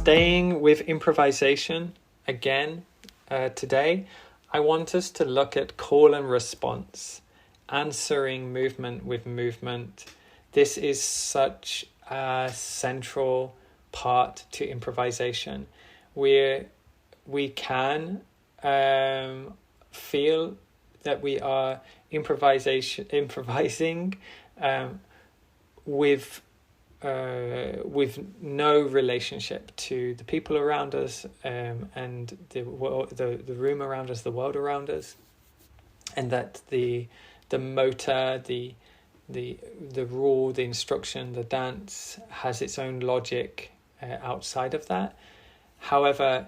staying with improvisation again today, I want us to look at call and response, answering movement with movement. This is such a central part to improvisation, where we can feel that we are improvising with no relationship to the people around us and the room around us, the world around us, and that the motor, the rule, the instruction, the dance has its own logic outside of that. However,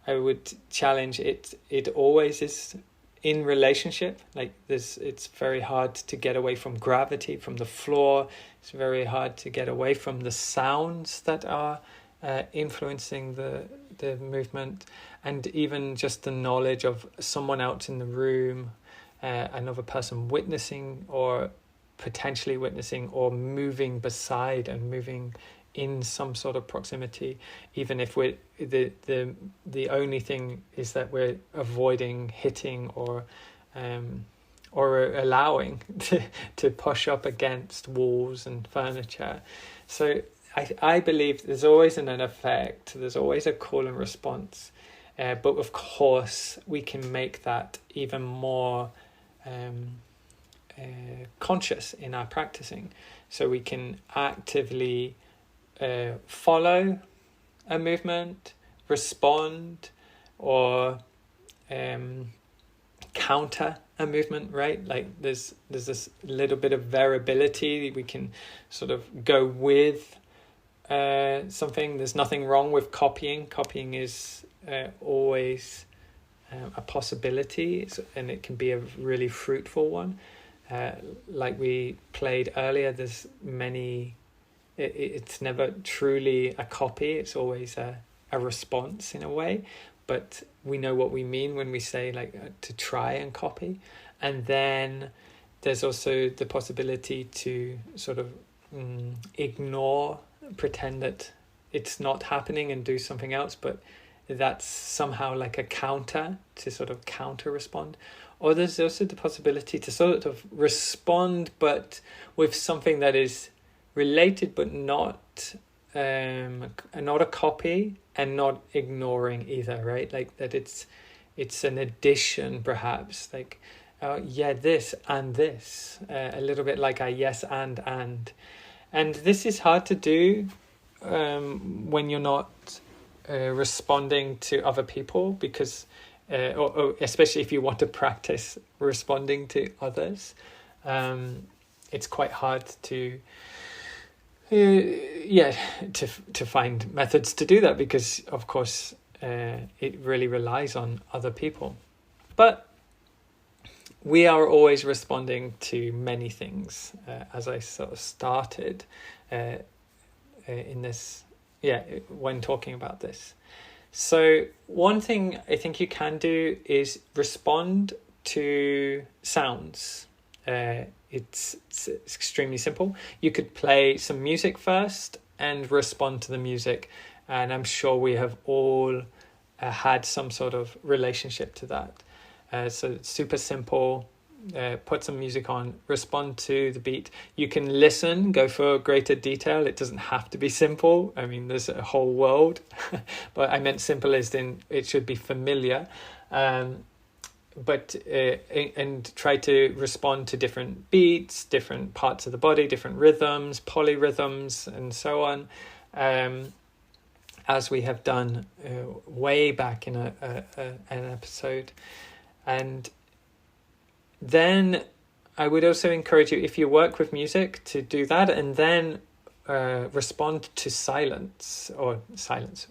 I would challenge it. It always is in relationship. Like this, it's very hard to get away from gravity, from the floor. It's very hard to get away from the sounds that are influencing the movement, and even just the knowledge of someone else in the room, another person witnessing or potentially witnessing or moving beside and moving in some sort of proximity, even if we're the only thing is that we're avoiding hitting or allowing to push up against walls and furniture. So I believe there's always an effect, there's always a call and response, but of course we can make that even more conscious in our practicing, so we can actively follow a movement, respond, or counter a movement, right? Like there's this little bit of variability. We can sort of go with something. There's nothing wrong with copying. Copying is always a possibility, and it can be a really fruitful one. Like we played earlier, there's many. It's never truly a copy. It's always a response in a way, but we know what we mean when we say like to try and copy. And then there's also the possibility to sort of ignore, pretend that it's not happening and do something else, but that's somehow like a counter, to sort of counter respond. Or there's also the possibility to sort of respond, but with something that is related but not a copy, and not ignoring either, right? Like that it's an addition, perhaps, like this and this, a little bit like a yes and this is hard to do when you're not responding to other people, because or especially if you want to practice responding to others, it's quite hard to find methods to do that, because of course it really relies on other people. But we are always responding to many things, as I sort of started in this, when talking about this. So one thing I think you can do is respond to sounds. It's extremely simple. You could play some music first and respond to the music, and I'm sure we have all had some sort of relationship to that. So it's super simple. Put some music on, respond to the beat. You can listen, go for greater detail. It doesn't have to be simple. I mean, there's a whole world, but I meant simple as in it should be familiar. But and try to respond to different beats, different parts of the body, different rhythms, polyrhythms, and so on, as we have done way back in an episode. And then I would also encourage you, if you work with music, to do that, and then respond to silence,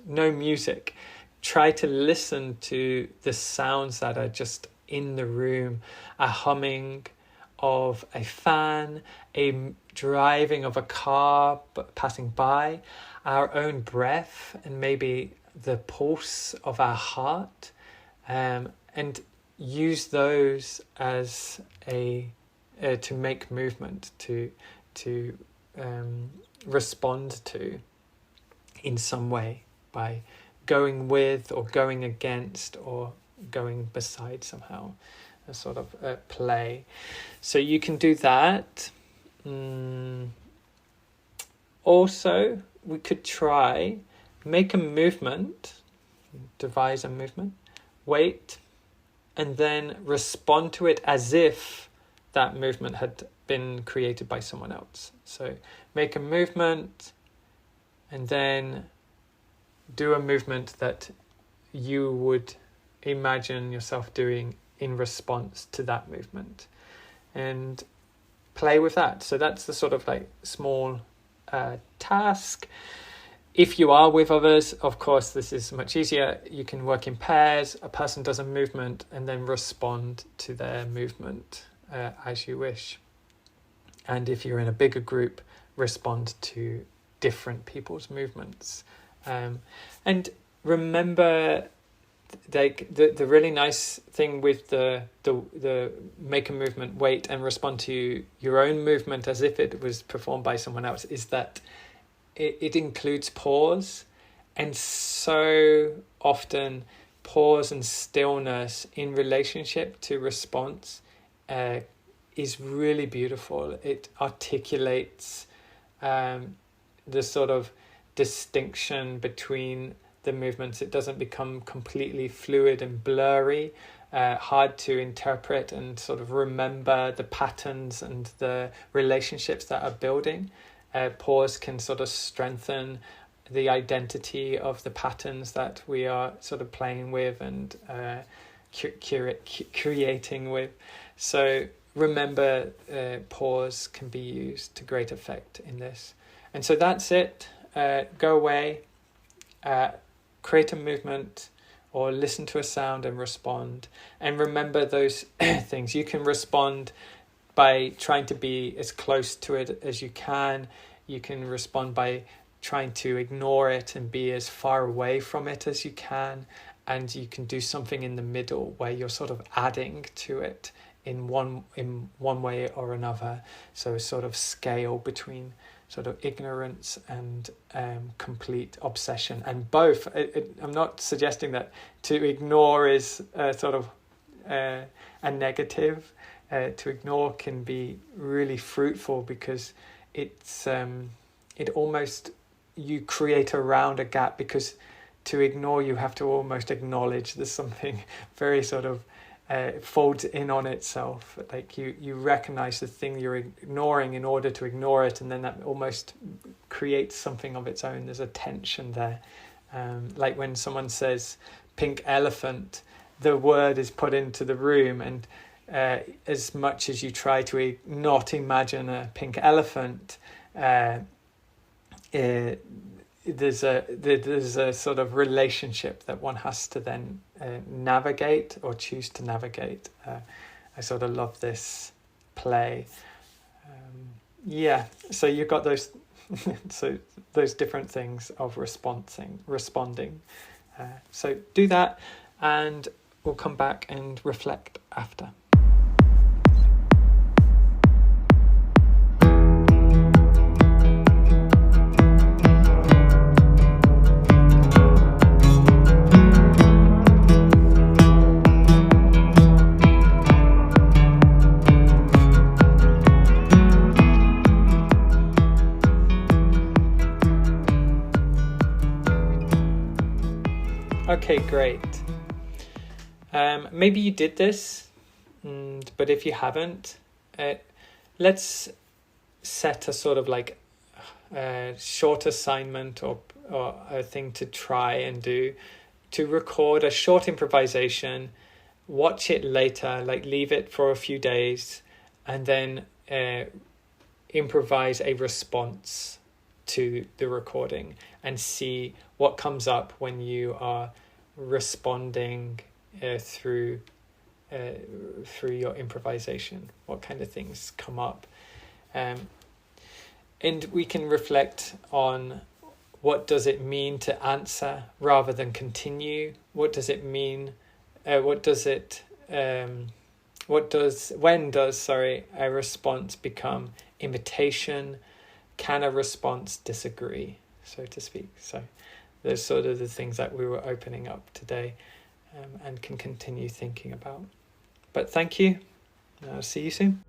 no music. Try to listen to the sounds that are just in the room, a humming of a fan, a driving of a car passing by, our own breath, and maybe the pulse of our heart, and use those as to make movement, to respond to in some way by going with or going against or going beside somehow, a sort of play. So you can do that. Also, we could try, make a movement, devise a movement, wait, and then respond to it as if that movement had been created by someone else. So make a movement and then do a movement that you would imagine yourself doing in response to that movement, and play with that. So that's the sort of like small task. If you are with others, of course, this is much easier. You can work in pairs. A person does a movement and then respond to their movement as you wish. And if you're in a bigger group, respond to different people's movements. And remember, like the really nice thing with the make a movement, wait, and respond to your own movement as if it was performed by someone else is that it includes pause. And so often pause and stillness in relationship to response is really beautiful. It articulates the sort of distinction between the movements. It doesn't become completely fluid and blurry, hard to interpret and sort of remember the patterns and the relationships that are building. Pause can sort of strengthen the identity of the patterns that we are sort of playing with and creating with. So remember, pause can be used to great effect in this. And so that's it. Go away, create a movement, or listen to a sound and respond. And remember those things. You can respond by trying to be as close to it as you can. You can respond by trying to ignore it and be as far away from it as you can. And you can do something in the middle where you're sort of adding to it in one way or another. So a sort of scale between sort of ignorance and complete obsession. And both, I'm not suggesting that to ignore is sort of a negative. To ignore can be really fruitful because it's it almost, you create around a gap, because to ignore you have to almost acknowledge there's something very sort of folds in on itself. Like you recognize the thing you're ignoring in order to ignore it, and then that almost creates something of its own. There's a tension there. Like when someone says pink elephant, the word is put into the room, and as much as you try to not imagine a pink elephant, there's a sort of relationship that one has to then navigate or choose to navigate. I sort of love this play. So you've got those so those different things of responding. So do that, and we'll come back and reflect after. Okay, great. Maybe you did this, but if you haven't, let's set a sort of like short assignment or a thing to try and do, to record a short improvisation, watch it later, like leave it for a few days, and then improvise a response to the recording and see what comes up when you are responding through your improvisation. What kind of things come up, and we can reflect on what does it mean to answer rather than continue. What does it mean? When does a response become imitation? Can a response disagree, so to speak? So Those sort of the things that we were opening up today, and can continue thinking about. But thank you. I'll see you soon.